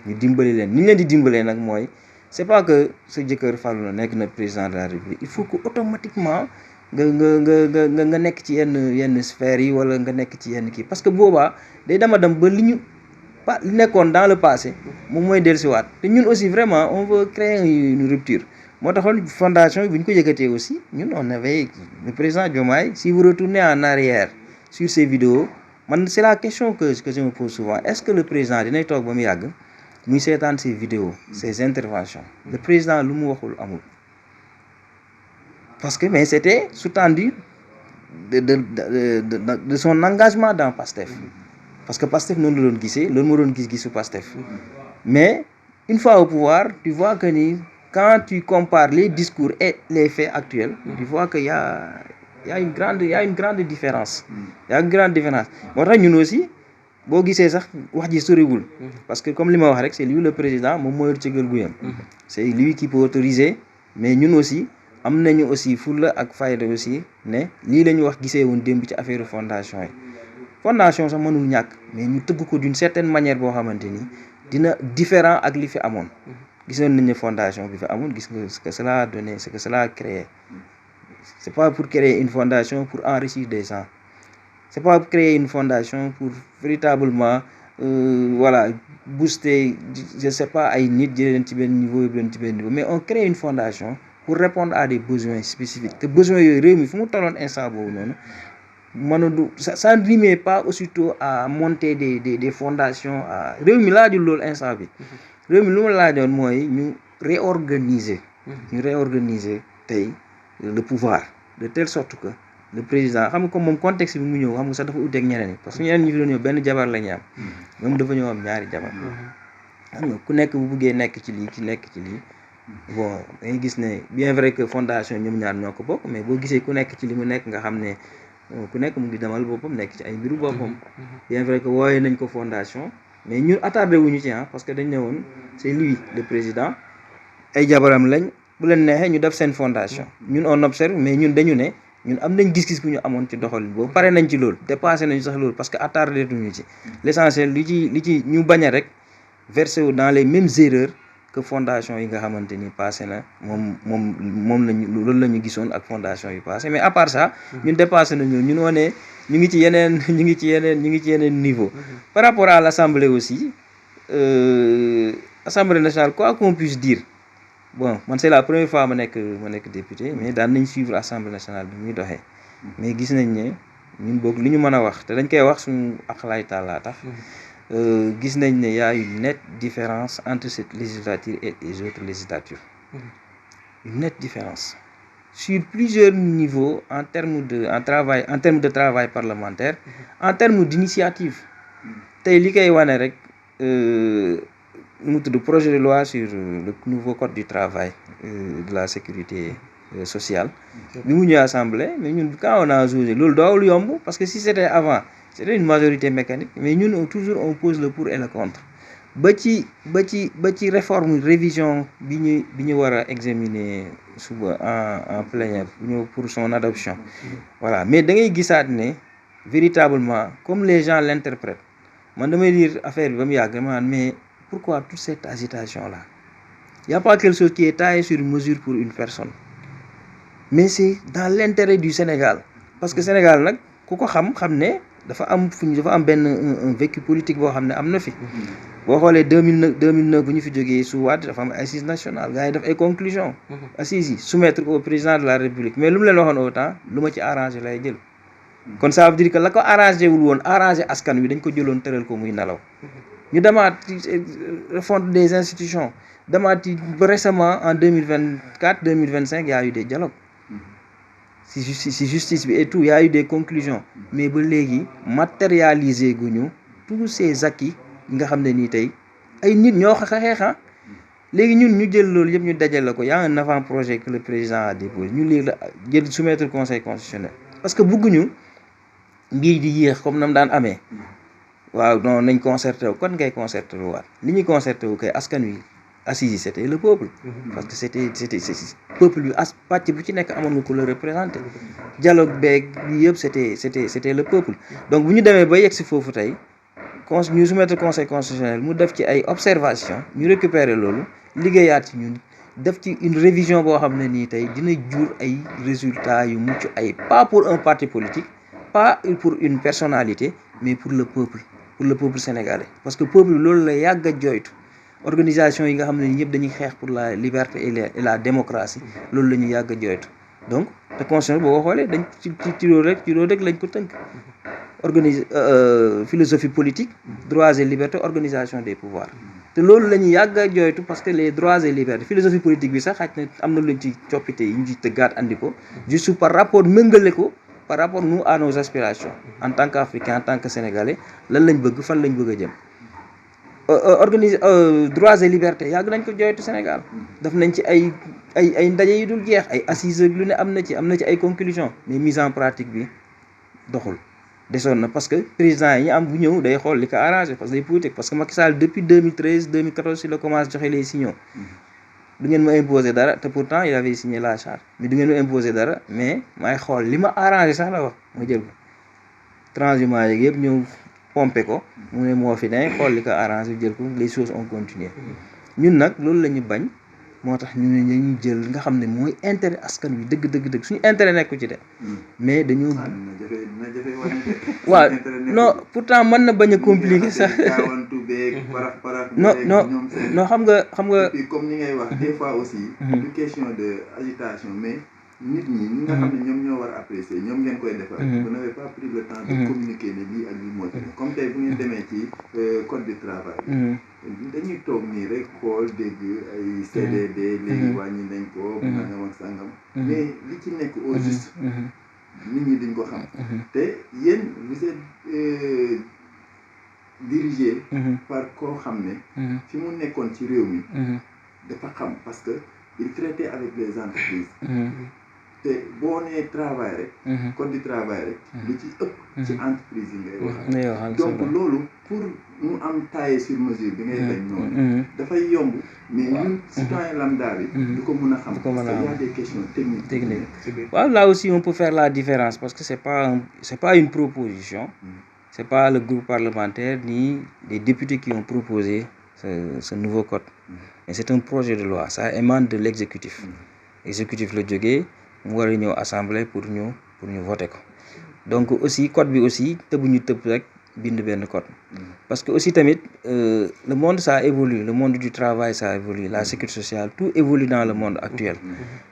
ñu dimbali leen ni ñu leen di dimbalee nag mooy c'est pas que sa jëkkër fàllu na nekk na président de la République il faut que automatiquement nga nekk ci yenn sphères yi wala nga nekk ci yenn kii parce que boobaa day dem ba li nekkoon dans le passé moom mooy dellusiwaat te ñun aussi vraiment on veut créer une rupture moo taxoon fondation bi ñu ko yëkkatee aussi ñun on avait le président Diomaye si vous retournez en arrière sur ces vidéos man c'est la question que je me pose souvent est-ce que le président dinay toog ba mu yàgg muy seetaan ces vidéos ces interventions le président lu mu waxul amul parce que mais c'était sous-tendu de son engagement dans Pastef parce que Pastef noonu la doon gisee loolu moo doon gis-gisu Pastef mais une fois au pouvoir tu vois que ni quand tu compares les discours et les faits actuels tu vois que y a une grande différence moo tax ñun aussi boo gisee sax wax ji soriwul parce que comme li ma wax rek c'est lui le président moom moo yor cëgal guyam c'est lui qui peut autoriser mais ñun aussi am nañu aussi fulla ak fayda aussi ne lii la ñu wax gisee woon démb ci affaire fondation yi fondation sax mënul ñàkk mais ñu tëgg ko d'une certaine manière boo xamante ni dina différent ak li fi amoon gisoon nañ ne fondation bi fi amoon gis nga ce que cela a donné ce que cela a créé c'est pas pour créer une fondation pour enrichir des gens c'est pas pour créer une fondation pour véritablement booster je sais pas ay nit jëlee leen ci benn niveau mais on crée une fondation pour répondre à des besoins spécifiques te besoins yooyu réew mi fu mu tolloon instant boobu noonu ça ne rime pas aussitôt à monter des fondations réew mi laajul loolu instant bi réew mi lu ma laajoon mooy ñu réorganiser tey le pouvoir de telle sorte que le président xam nga comme moom contexte bi mu ñëw xam nga sax dafa uteeg ñeneen ñi parce que ñeneen ñi fi doon ñëw benn jabar la ñu am moom dafa ñëw am ñaari jabar xam nga ku nekk bu buggee nekk ci lii bon dangay gis ne bien vrai que fondation ñoom ñaar ñoo ko bokk mais boo gisee ku nekk ci li mu nekk nga xam ne ku nekk mu ngi demal boppam nekk ci ay mbiru boppam bien vrai que wooyee nañ ko fondation mais ñun attardé wuñu ci parce que dañ ne woon c'est lui le président ay jabaram lañ bu leen neexee ñu def seen fondation ñun on observe mais ñun dañu ne ñun am nañ gis-gis bu ñu amoon ci doxalin boobu pare nañ ci loolu dépassé nañ sax loolu parce que attardé tuñu ci l'essentiel li ci ñu bañ a rek verser wu dans les mêmes erreurs que fondation yi nga xamante ni passé na moom lañu loolu la ñu gisoon ak fondation yi passé mais à part ça ñun dépassé nañu ñun wone ñu ngi ci yeneen niveau par rapport à l'Assemblée aussi Assemblée nationale quoi qu'on puisse dire bon man c'est la première fois ma nekk député mais daan nañ suivre Assemblée nationale bi muy doxee mais gis nañ ne ñun boog li ñu mën a wax te dañ koy wax suñu aqlaay tàllaa tax gis nañ ne y a une nette différence entre cette législature et les autres législatures une nette différence sur plusieurs niveaux en termes de travail parlementaire en termes d'initiative tey li koy wane rek nu mu tudd projet de loi sur le nouveau code du travail de la sécurité sociale bi mu ñëw assemblée mais ñun quand on a jugé loolu doowul yomb parce que si c'était avant c'était une majorité mécanique mais ñun toujours on pose le pour et le contre ba ci réforme révision bi ñu war a examiner suba en plénière pour son adoption voilà mais da ngay gisaat ne véritablement comme les gens l'interprètent man damay lire affaire bi ba mu yàgg dama mais pourquoi toute cette agitation là il y a pas quelque chose qui est taillé sur mesure pour une personne mais c'est dans l'intérêt du Sénégal parce que Sénégal nag ku ko xam ne dafa am benn un vécu politique boo xam ne am na fi boo xoolee 2009 bu ñu fi jógee su Wade dafa am assise nationale gars yi def ay conclusions assises yi soumettre ko au président de la République mais lu mu leen waxoon autant lu ma ci arrangé lay jël kon ça veut dire que la ko arrangé wul woon arrangé askan wi dañ ko jëloon tëral ko muy nelaw ñu demaat refonte des institutions demaat ba récemment en 2024 2025 y a eu des dialogues si justice bi et tout y a eu des conclusions mais ba léegi matérialiser guñu tous ces acquis yi nga xam ne nii tey ay nit ñoo xeexa léegi ñun ñu jël loolu yëpp ñu dajale ko y a un avant-projet que le président a déposé ñu léegi la jël soumettre conseil constitutionnel parce que bëgguñu mbir di yéex comme nam daan amee waaw non nañ concerté wu kon ngay concerté wu waat li ñuy concerté wu kay askan wi assise c'était le peuple parce que c'était peuple bi pàcc bu ci nekk amoon nga ko le représenté dialogue beeg bi yëpp c'était le peuple donc bu ñu demee ba yegg si foofu tey ñu soumettre conseil constitutionnel mu def ci ay observation ñu récupérer loolu liggéeyaat ci ñun def ci une révision boo xam ne nii tey dina jur ay résultats yu mucc ay pas pour un parti politique pas pour une personnalité mais pour le peuple sénégalais parce que peuple loolu la yàgg a jooytu organisation yi nga xam ne ñëpp dañuy xeex pour la liberté et la démocratie loolu la ñu yàgg a jooytu donc te constitution boo ko xoolee dañ ci loolu rek lañ ko tënk philosophie politique droits et libertés organisation des pouvoirs te loolu la ñu yàgg a jooytu parce que les droits et libertés philosophie politique bi sax xaj na am na luñ ci coppite yi ñu ci tëggaat andi ko juste par rapport méngale ko par rapport nous à nos aspirations en tant qu'Africains en tant que Sénégalais lan lañ bëgg fan lañ bëgg a jëm droits et libertés yàgg nañ ko jooytu Sénégal daf nañ ci ay ndaje yu dul jeex ay assises lu ne am na ci ay conclusions mais mise en pratique bi doxul desoon na parce que président yi ñu am bu ñëw day xool li ko arrangé parce que day politique parce que Macky Sall depuis 2013 2014 si la commencé joxe les signaux du ngeen ma imposer dara te pourtant il avait signé la charte mais du ngeen ma imposer dara mais maay xool li ma arrangé sax la wax ma jël ko transhumance yeeg yëpp ñëw pompé ko mu ne moo fi ne xool li ko arrangé jël ko les choses ont continué ñun nag loolu la ñu bañ moo tax ñu ne ñu jël nga xam ne mooy intérêt askan wi dëgg suñu intérêt nekku ci de mais dañoo waaw non pourtant mën na bañ a compliqué sax non xam nga comme ni ngay wax des fois aussi du question de agitation mais nit ñi nga xam ne ñoom ñoo war a apprécier ñoom ngeen koy defar vous n'avez pas pris le temps de communiquer ne lii ak lii moo ci comme tey bu ngeen demee ci code du travail dañuy toog nii rek xool dégg ay CDD léegi wàññi nañ ko nangam ak sàngam mais li ci nekk au juste nit ñi duñ ko xam te yéen vous êtes dirigé par koo xam ne fi mu nekkoon ci réew mi dafa xam parce que il traitait avec les entreprises te boo nee travail rek code du travail rek lu ci ëpp ci entreprise yi ngay wax donc loolu pour mu am taillé sur mesure bi ngay bañ noonu dafay yomb mais ñun citoyen lambda bi du ko mën a xam parce que y a des questions techniques waaw là aussi on peut faire la différence parce que c'est pas une proposition c'est pas le groupe parlementaire ni les députés qui ont proposé ce nouveau code mais c'est un projet de loi ça émane de l'exécutif la jógee mu war a ñëw assemblée pour ñu voter ko donc aussi code bi aussi tëbuñu tëb rek bind benn code parce que aussi tamit le monde ça évolue le monde du travail ça évolue la sécurité sociale tout évolue dans le monde actuel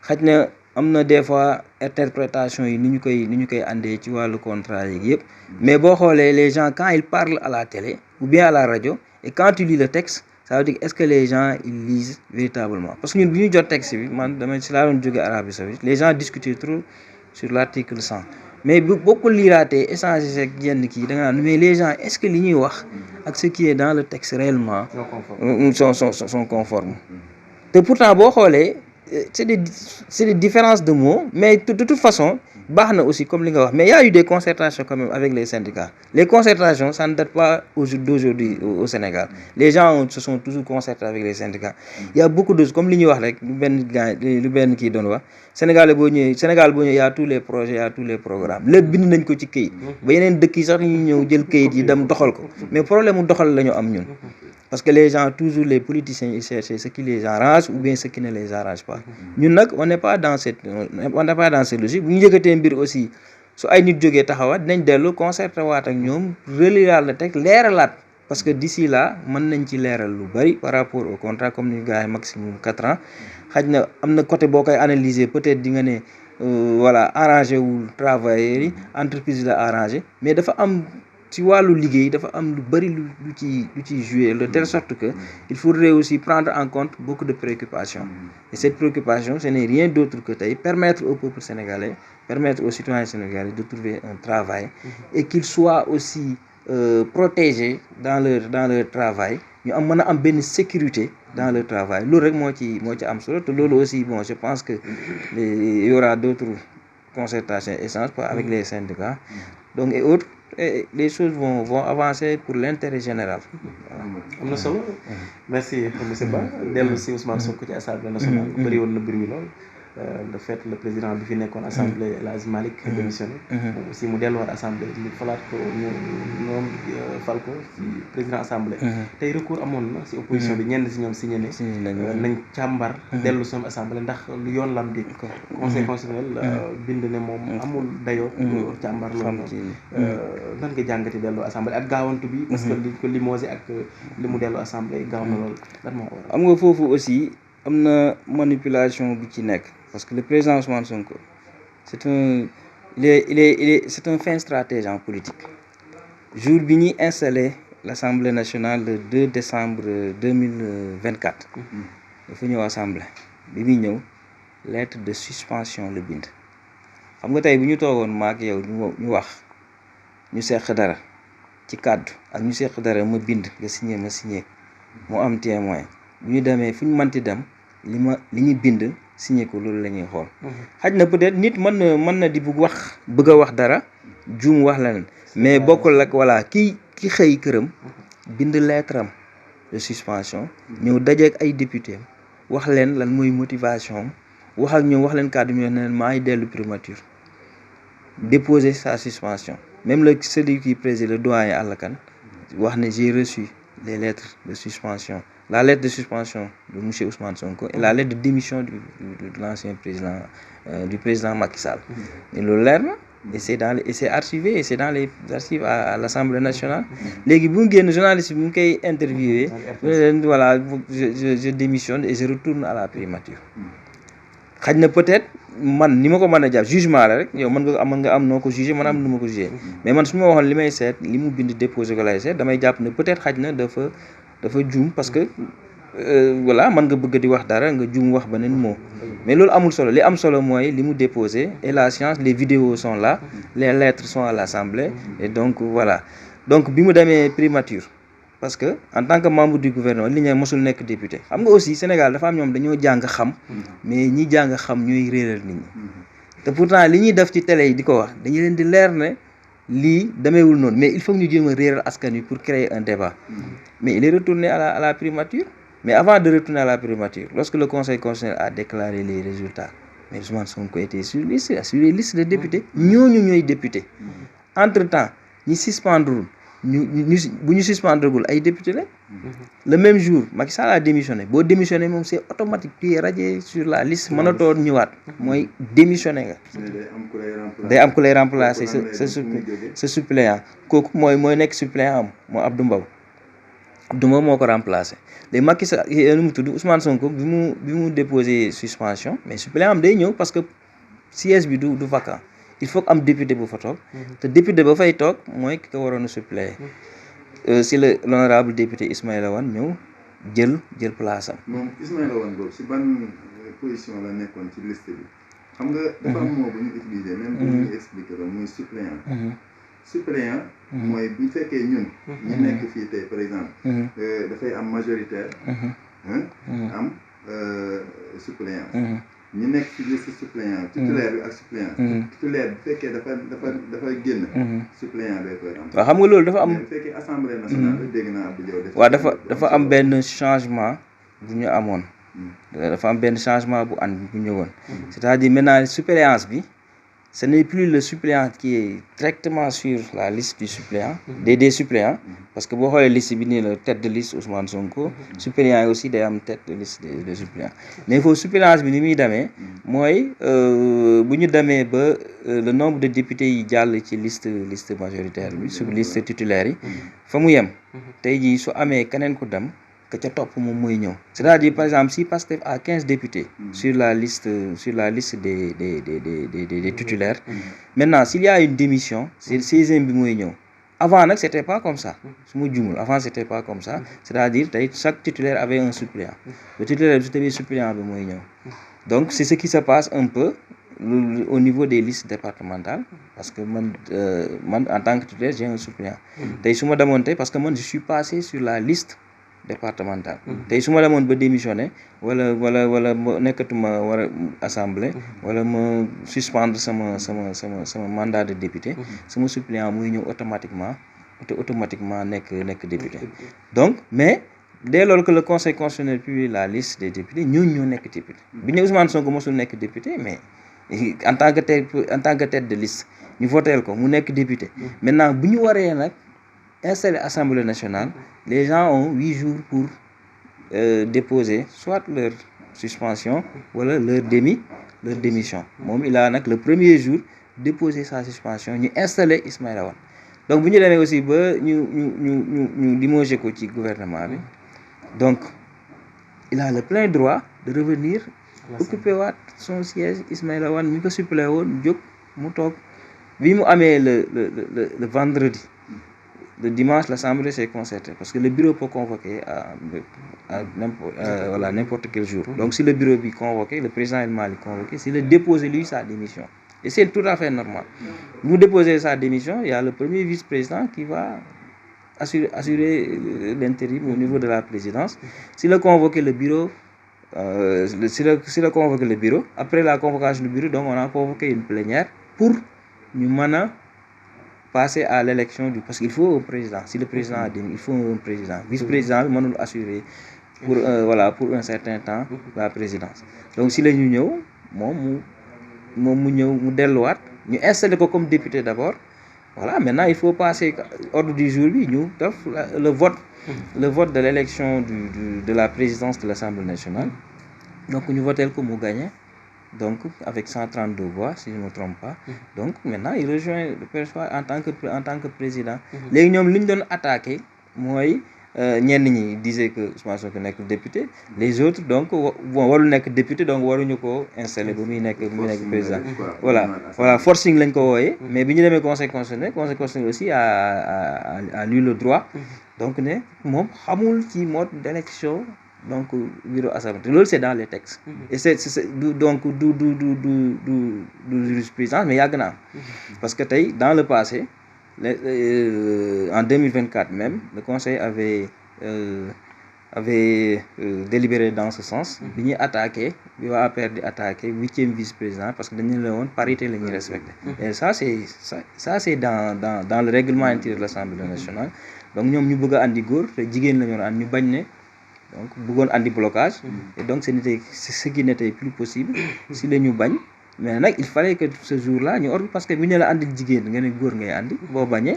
xaj na am na des fois interprétation yi ni ñu koy andee ci wàllu contrat yi yëpp mais boo xoolee les gens quand ils parlent à la télé ou bien à la radio et quand tu lis le texte ça veut dire est-ce que les gens ils lisent véritablement parce que ñun bu ñu jot texte bi man dama si laa doon jóge Arabie Saoudite les gens discutaient trop sur l'article 100 mais boo ko liiraatee échanger ak yenn kii da nga naan mais les gens est-ce que li ñuy wax ak ce qui est dans le texte réellement sont conformes te pourtant boo xoolee c'est des différences de mots mais de toute façon baax na aussi comme li nga wax mais il y a eu des concertations quand même avec les syndicats les concertations ça ne date pas d'aujourd'hui au Sénégal les gens se sont toujours concertés avec les syndicats il y a beaucoup de choses comme li ñuy wax rek lu benn kii doon wax Sénégal boo ñëwee y a tous les projets y a tous les programmes lépp bind nañ ko ci këyit ba yeneen dëkk yi sax ñu ñëw jël këyit yi dem doxal ko mais problème mu doxal la ñu am ñun parce que les gens toujours les politiciens ils cherchent ce qui les arrange ou bien ce qui ne les arrange pas ñun nag on n'est pas dans cette logique bu ñu yëkkatee mbir aussi su ay nit jógee taxawaat dinañ dellu concerté waat ak ñoom relier la teg leeralaat parce que d'ici là mën nañ ci leeral lu bari par rapport au contrat comme ni gars yi maximum 4 ans xaj na am na côté boo koy analyser peut-être di nga ne voilà arrangé wul travailleurs yi entreprise la arrangé mais dafa am ci wàllu liggéey dafa am lu bari lu ci jouer de telle sorte que il faudrait aussi prendre en compte beaucoup de préoccupations et cette préoccupation ce n'est rien d'autre que tey permettre au peuple sénégalais permettre aux citoyens sénégalais de trouver un travail et qu'ils soient aussi protégés dans leur travail ñu mën a am benn sécurité dans leur travail loolu rek moo ci am solo te loolu aussi bon je pense que il y aura d'autres concertations échanges avec les syndicats donc et autres et les choses vont avancer pour l'intérêt général. am na solo merci monsieur Ba dellu si Ousmane Sonko ci assemblée nationale bëri woon na bruit lool le fait le président bi fi nekkoon assemblée El Hadji Malick démissionné moom aussi mu delluwaat assemblée ñu falaat ko ñoom fal ko ci président assemblée tey recours amoon na si opposition bi ñenn si ñoom signé ne nañ càmbar dellu si assemblée ndax lu yoon lam di conseil constitutionnel bind ne moom amul dayoo càmbar loolu nan nga jàngati dellu assemblée ak gaawantu bi parce que li ko limogé ak li mu dellu assemblée gaaw na loolu lan moo war am nga foofu aussi am na manipulation bu ci nekk parce que le président Ousmane Sonko c'est un fin stratège en politique jour bi ñuy installé l'Assemblée nationale le 2 décembre 2024 dafa ñëw assemblée bi muy ñëw lettre de suspension la bind xam nga tey bu ñu toogoon maak yow ñu wax ñu seq dara ci kàddu ak ñu seq dara ma bind nga signé ma signé mu am témoin bu ñu demee fu ñu mënti dem li ñu bind signé ko loolu la ñuy xool xaj na peut-être nit mën na di bëgg a wax dara juum wax leneen mais bokkul ak voilà ki xëy këram bind lettre am de suspension ñëw dajeek ay député wax leen lan mooy motivation wax ak ñoom wax leen kàddu ñu ne maa ngi dellu primature déposer sa suspension même celui qui préside le doyen Alla Kane wax ne j'ai reçu les lettres de suspension la lettre de suspension de monsieur Ousmane Sonko et la lettre de démission de l'ancien président du président Macky Sall et loolu leer na et c'est archivé et c'est dans les archives à l'Assemblée nationale léegi bu mu génn journaliste bi mu koy interviewé voilà je démissionne et je retourne à la primature xaj na peut-être man ni ma ko mën a jàpp jugement la rek yow mën nga am noo ko jugé man am nu ma ko jugé mais man su ma waxoon li may seet li mu bind déposé ko lay seet damay jàpp ne peut-être xaj na dafa juum parce que voilà man nga bëgg di wax dara nga juum wax beneen mot mais loolu amul solo li am solo mooy li mu déposé et la science les vidéos sont là les lettres sont à l'Assemblée et donc voilà donc bi mu demee primature parce que en tant que membre du gouvernement li ñu mosul nekk député xam nga aussi Sénégal dafa am ñoom dañoo jàng xam mais ñi jàng xam ñooy réeral nit ñi te pourtant li ñuy def ci télé yi di ko wax dañu leen di leer ne lii demeewul noonu mais il faut que ñu jéem a réeral askan wi pour créer un débat mais il est retourné à la primature mais avant de retourner à la primature lorsque le conseil constitutionnel a déclaré les résultats mais Ousmane Sonko était sur les listes de députés ñooñu ñooy député entre temps ñi suspendrul bu ñu suspendregul ay député la le même jour Macky Sall a démissionné boo démissionné moom c'est automatique tu es radié sur la liste mënatoo ñëwaat mooy démissionné nga day am ku lay remplacer sa suppléant kooku mooy nekk suppléant am moo Abdou Mbow moo ko remplacé léegi Macky Sall nu mu tudd Ousmane Sonko bi mu déposé suspension mais suppléant am day ñëw parce que siège bi du vacant il faut que am député bu fa toog te député ba fay toog mooy ki ko waroon a suppléer si l'honorable député Ismaïla Wane ñëw jël place am. moom Ismaïla Wane boobu si ban position la nekkoon ci liste bi xam nga dafa am moo bu ñu utiliser même bu ñu expliqué la muy suppléant suppléant mooy bu fekkee ñun ñu nekk fii tey par exemple dafay am majoritaire am suppléance. ñu nekk ci liste suppléant titulaire bi ak suppléant. titulaire bu fekkee dafa génn. suppléant day koy am. waaw xam nga loolu dafa am. bu fekkee assemblée nationale dégg naa Abdou Diaw def. waaw dafa am benn changement bu ñu amoon. dafa am benn changement bu bu ñëwoon. c'est-à-dire maintenant suppléance bi ce n'est plus le suppléant qui est directement sur la liste du suppléant. des suppléants. parce que boo xoolee liste bi nii la tête de liste Ousmane Sonko. suppléant yi aussi day am tête de liste des suppléants. mais foofu suppléance bi ni muy demee mooy bu ñu demee ba le nombre de députés yi jàll ci liste majoritaire bi sur liste titulaire yi fa mu yem. tey jii su amee keneen ku dem. que ca topp moom mooy ñëw c'est-à-dire par exemple si Pastef a 15 députés sur la liste des titulaires maintenant s'il y a une démission c'est 16e bi mooy ñëw avant nag c'était pas comme ça su ma jumul avant c'était pas comme ça c'est-à-dire tey chaque titulaire avait un suppléant le titulaire bi su tebee suppléant bi mooy ñëw donc c'est ce qui se passe un peu au niveau des listes départementales parce que man en tant que titulaire j'ai un suppléant tey su ma demoon tey parce que man je suis passé sur la liste départemental tey su ma demoon ba démissionné wala nekkatuma war a assemblée wala ma suspendre sama mandat de député sama suppléant muy ñëw automatiquement nekk député donc mais dès lors que le conseil constitutionnel publie la liste des députés ñoo nekk député bi ñu Ousmane Sonko mosul nekk député mais en tant que tête de liste ñu voteel ko mu nekk député maintenant bu ñu waree nag installé Assemblée nationale, les gens ont 8 jours pour déposer soit leur suspension ou leur démission. Moom il a nag le premier jour déposé sa suspension ñu installé Ismaïla Wane donc bu ñu demee aussi ba ñu limogé ko ci gouvernement bi donc il a le plein droit de revenir occuper waat son siège Ismaïla Wane mi ko suppléé woon jóg mu toog bi mu amee le vendredi. Le dimanche, l'Assemblée s'est concertée parce que le bureau peut convoquer à n'importe quel jour. Donc, si le bureau est convoqué, le président El Malick convoqué, c'est de déposer lui sa démission. Et c'est tout à fait normal. Vous déposez sa démission, il y a le premier vice-président qui va assurer l'intérim au niveau de la présidence. S'il a convoqué le bureau, après la convocation du bureau, donc on a convoqué une plénière pour nous mener passer à l'élection parce qu'il faut un président. Si le président a dit il faut un président. Vice-président bi mënul assurer pour un certain temps la présidence. Donc si la ñu ñëw moom mu ñëw mu delluwaat ñu installé ko comme député d'abord. Voilà, maintenant il faut passer ordre du jour bi ñu def le vote de l'élection de la présidence de l'Assemblée nationale. Donc ñu voteel ko mu gagné. Donc avec 132 voix si je ne me trompe pas. Donc maintenant il rejoint le PRFA en tant que président. léegi ñoom li ñu doon attaqué mooy ñenn ñi disaient que Ousmane Sonko nekk député les autres donc warul nekk député donc waruñu ko installé ba muy nekk président. voilà forcing lañ ko wooyee. mais bi ñu demee conseil constitutionnel aussi a lu le droit. donc ne moom xamul ci mode d'élection. Donc bureau assemblée loolu c'est dans les textes. et c'est donc du jurisprudence mais yàgg na parce que tey dans le passé en 2024 même le conseil avait délibéré dans ce sens. bi ñuy attaqué bi waa APR di attaqué 8e vice-président parce que dañu la woon parité la ñuy respecté. et ça c'est dans le règlement intérieur de l'Assemblée nationale. donc ñoom ñu bëgg a andi góor te jigéen la ñu war ñu bañ ne. donc bëggoon andi blocage. et donc ce qui n'était plus possible. si la ñu bañ. mais nag il fallait que ce jour-là ñu parce que bu ñu la andil jigéen nga ne góor ngay andi boo bañee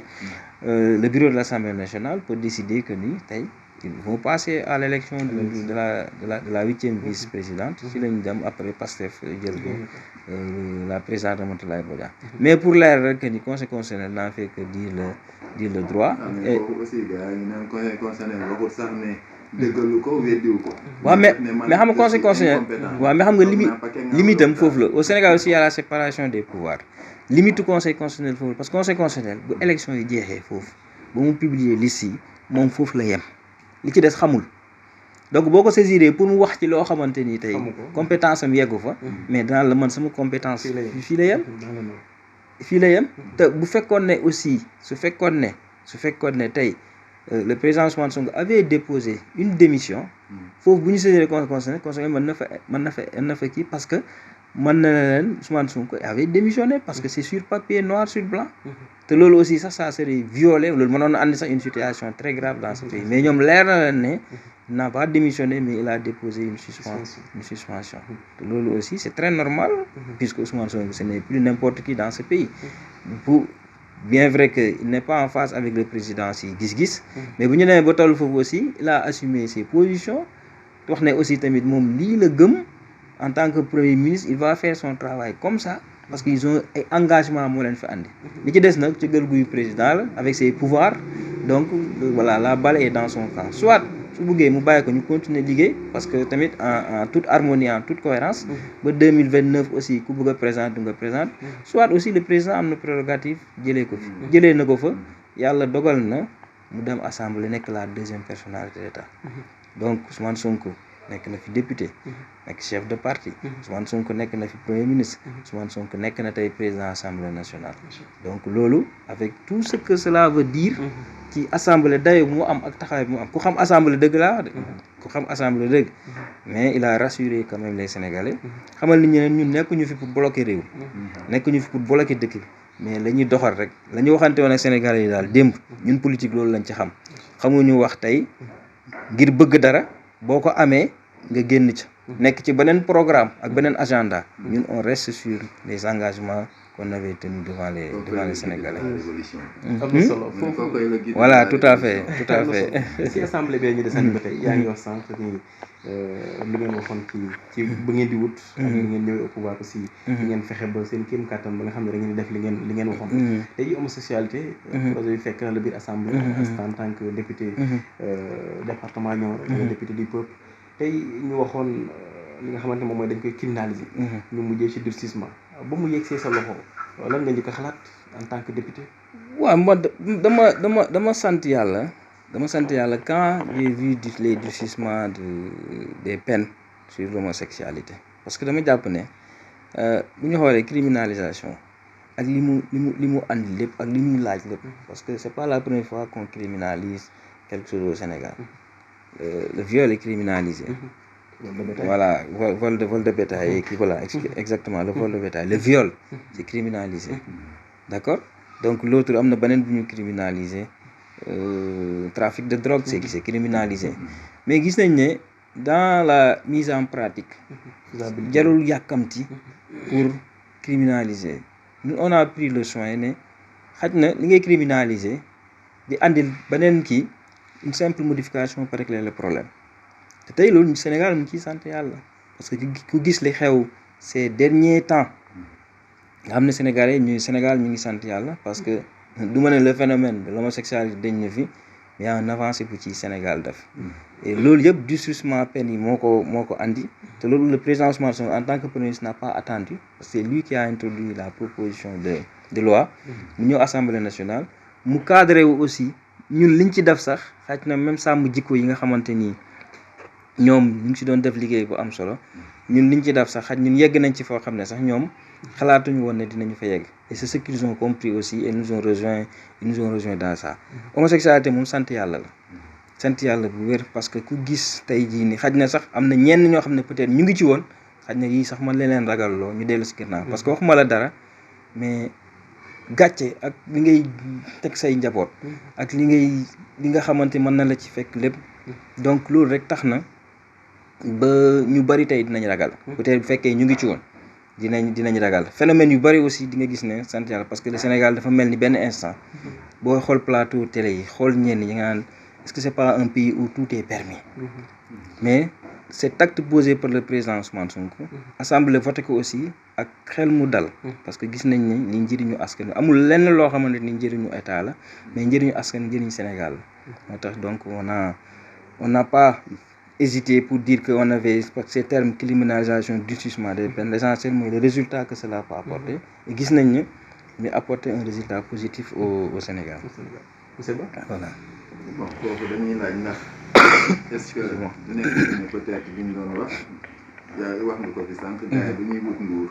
le bureau de l'Assemblée nationale peut décider que ni tey ils vont passer à l'élection de la 8e vice-présidente. si la ñu dem après Pastef jël ko la présidente Ramatoulaye Bodian. mais pour leer rek que ni conseil constitutionnel n'a fait que dire le droit. et aussi gars yi naan conseil constitutionnel waxul sax ne. déggalu ko weddiwu ko. waaw mais xam nga conseil constitutionnel waaw mais xam nga limite am foofu la au Sénégal aussi il y a la séparation des pouvoirs limite conseil constitutionnel foofu parce que conseil constitutionnel bu élection yi jeexee foofu ba mu publier liste yi moom foofu la yem li ci des xamul donc boo ko saisiree pour mu wax ci loo xamante ni tey compétence am yeggu fa mais danaa la man sama compétence fii la yem te bu fekkoon ne aussi su fekkoon ne tey le président Ousmane Sonko avait déposé une démission foofu bu ñu saisir conseil mën na fa kii parce que mën na leen Ousmane Sonko avait démissionné parce que c'est sur papier noir sur blanc te loolu aussi sax ça serait violé loolu mënoon na andi sax une situation très grave dans ce pays mais ñoom leer na leen ne il n'a pas démissionné mais il a déposé une suspension te loolu aussi c'est très normal puisque Ousmane Sonko ce n'est plus n'importe qui dans ce pays bien vrai que il n'est pas en phase avec le président si gis-gis mais bu ñu demee ba toll foofu aussi il a assumé ses positions wax ne aussi tamit moom lii la gëm en tant que premier ministre il va faire son travail comme ça parce qu'ils ont ay engagement moo leen fi andi li ci des nag ci gël guy président la avec ses pouvoirs donc voilà la balle est dans son camp soit su buggee mu bàyyi ko ñu continuer liggéey parce que tamit en toute harmonie en toute cohérence ba 2029 aussi ku bëgg a présenter du nga présenter soit aussi le président am na prérogative jëlee ko fi jëlee na ko fa yàlla dogal na mu dem assemblée nekk la deuxième personnalité d'État donc Ousmane Sonko nekk na fi député nekk chef de parti Ousmane Sonko nekk na fi premier ministre Ousmane Sonko nekk na tey président assemblée nationale donc loolu avec tout ce que cela veut dire ci assemblée dayo mu am ak taxawaay mu am ku xam assemblée dëgg laa wax de ku xam assemblée dëgg mais il a rassuré quand même les Sénégalais xamal nit ñi ne ñun nekkuñu fi pour bloquer réew nekkuñu fi pour bloquer dëkk bi mais la ñuy doxal rek la ñu waxante woon ak Sénégalais yi daal démb ñun politique loolu lañ ci xam xamuñu wax tey ngir bëgg dara boo ko amee nga génn ca nekk ci beneen programme ak beneen agenda ñun on reste sur les engagements qu'on avait tenus devant les Sénégalais. am na solo foofu voilà tout à fait si assemblée bi ñu desandi ba tey yaa ngi wax sànq ni lu ngeen waxoon ci ba ngeen di wut ak lu ngeen ñëwee au pouvoir aussi ngeen fexe ba seen kéem kàttan ba nga xam ne da ngeen di def li ngeen waxoon tey ji homosexualité projet bi fekk na la biir assemblée en tant que député département Nioro député du peuple tey ñu waxoon li nga xamante moom mooy dañ koy criminaliser ñu mujjee ci durcissement ba mu yegsee sa loxo lan nga njëkk a xalaat en tant que député waaw man dama sant yàlla quand j'ai vu les durcissements des peines sur l'homosexualité parce que dama jàpp ne bu ñu xoolee criminalisation ak li mu andi lépp ak li muy laaj lépp parce que c'est pas la première fois qu'on criminalise quelque chose au Sénégal le viol est criminalisé voilà vol de bétail et voilà exactement le vol de bétail le viol c'est criminalisé d'accord donc l'autre am na beneen bu ñu criminalisé trafic de drogue c'est criminalisé mais gis nañ ne dans la mise en pratique jarul yàkkamti pour criminaliser nous on a pris le soin ne xaj na li ngay criminaliser di andil beneen kii une simple modification pour régler le problème te tey loolu Sénégal mu ciy sant yàlla parce que ku gis li xew ces derniers temps nga xam ne Sénégalais Sénégal ñu ngi sant yàlla parce que du ma ne le phénomène de l'homosexualité dañ na fi mais en avancé bu ci Sénégal def et loolu yëpp durcissement peine yi moo ko andi te loolu le président Ousmane Sonko en tant que premier ministre n'a pas attendu parce que c'est lui qui a introduit la proposition de loi mu ñëw Assemblée nationale mu cadré wu aussi ñun liñ ci def sax xaj na même sàmm jikko yi nga xamante ni ñoom ñu ngi si doon def liggéey bu am solo ñun liñ ci def sax xaj ñun yegg nañ ci foo xam ne sax ñoom xalaatuñu woon ne dinañu fa yegg et c'est ce qu'ils ont compris aussi et nous ont rejoint dans ça homosexualité moom sant yàlla bu wér parce que ku gis tey jii ni xaj na sax am na ñenn ñoo xam ne peut-être ñu ngi ci woon xaj na yii sax man leen ragal loo ñu dellu si ginnaaw parce que waxuma la dara mais gàcce ak li ngay teg say njaboot ak li nga xamante mën na la ci fekk lépp donc loolu rek tax na ba ñu bari tey dinañ ragal peut-être bu fekkee ñu ngi ci woon dinañ ragal phénomène yu bari aussi di nga gis ne sant yàlla parce que le Sénégal dafa mel ni benn instant boo xool plateau télé yi xool ñenn ñi nga naan est-ce que c'est pas un pays où tout est permis mais cet acte posé par le président Ousmane Sonko assemblée voté ko aussi ak xel mu dal parce que gis nañ ne ni njëriñu askan wi amul lenn loo xamante ni njëriñu état la mais njëriñu askan njëriñu Sénégal la moo tax donc on n'a pas hésité pour dire que on avait ces termes criminalisation durcissement des peines l'essentiel mooy le résultat que cela peut apporter et gis nañ ne mais apporter un résultat positif au Sénégal. monsieur Ba voilà. bon kooku dañuy laaj ndax est-ce que du nekk ne peut-être li ñu doon wax yaa wax nga ko fi sànq. gars yi dañuy wut nguur.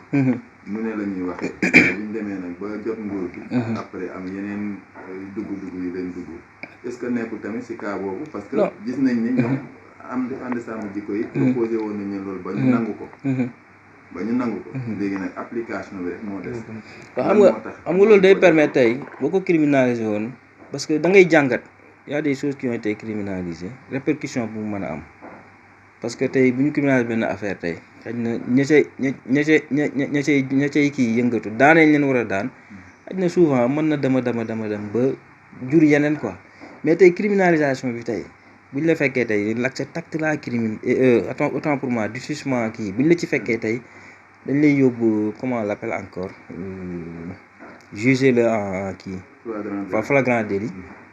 nu ne la ñuy waxee. bu ñu demee nag ba jot nguur gi. après am yeneen dugg-dugg yi leen dugg. est-ce que nekkul tamit si cas boobu parce que Non. gis nañ ni ñoom ànd sàmm jikko yi proposé woon nañ leen loolu ba ñu nangu ko léegi nag application bi rek moo des waaw xam nga loolu day permettre tey boo ko criminaliser woon parce que da ngay jàngat y a des choses qui ont été criminalisées répercussion bu mu mën a am parce que tey bu ñu criminaliser benn affaire tey xëy na ña cay kii yëngatu daanee leen war a daan xëy na souvent mën na dem ba jur yeneen quoi mais tey criminalisation bi tey bu ñu la fekkee tey l'accès acte la crime autant pour moi du jugement kii bu ñu la ci fekkee tey dañ lay yóbbu comment on l'appelle encore juger la en kii flagrant délit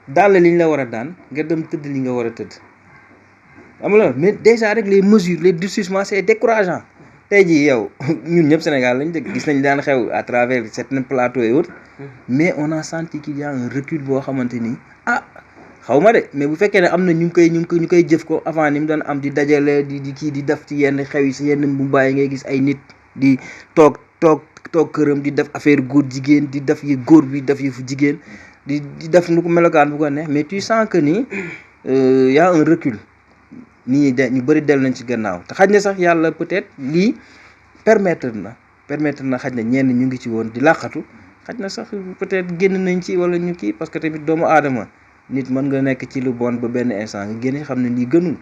daal la li ñu la war a daan nga dem tëdd li nga war a tëdd xam nga mais déjà rek les mesures les durcissements c'est décourageant tey jii yow ñun ñëpp Sénégal lañ dëkk gis nañ daan xew à travers certains plateaux et autres mais on a senti qu'il y a un recul boo xamante ni xaw ma de mais bu fekkee ne am na ñu koy jëf ko avant ni mu doon am di dajale di kii di def ci yenn xew yi si yenn mbubaay ngay gis ay nit di toog këram di def affaire góor jigéen di def yi góor bi def yi fu jigéen di def nu ko melokaan bu ko neex mais tu sens que ni y a un recul nit ñi ñu bëri dellu nañ ci gannaaw te xaj na sax yàlla peut-être lii permettre na xaj na ñenn ñu ngi ci woon di làqatu xaj na sax peut-être génn nañ ci wala ñu kii parce que tamit doomu aadama nit mën nga nekk ci lu bon ba benn instant nga génn xam ne lii gënul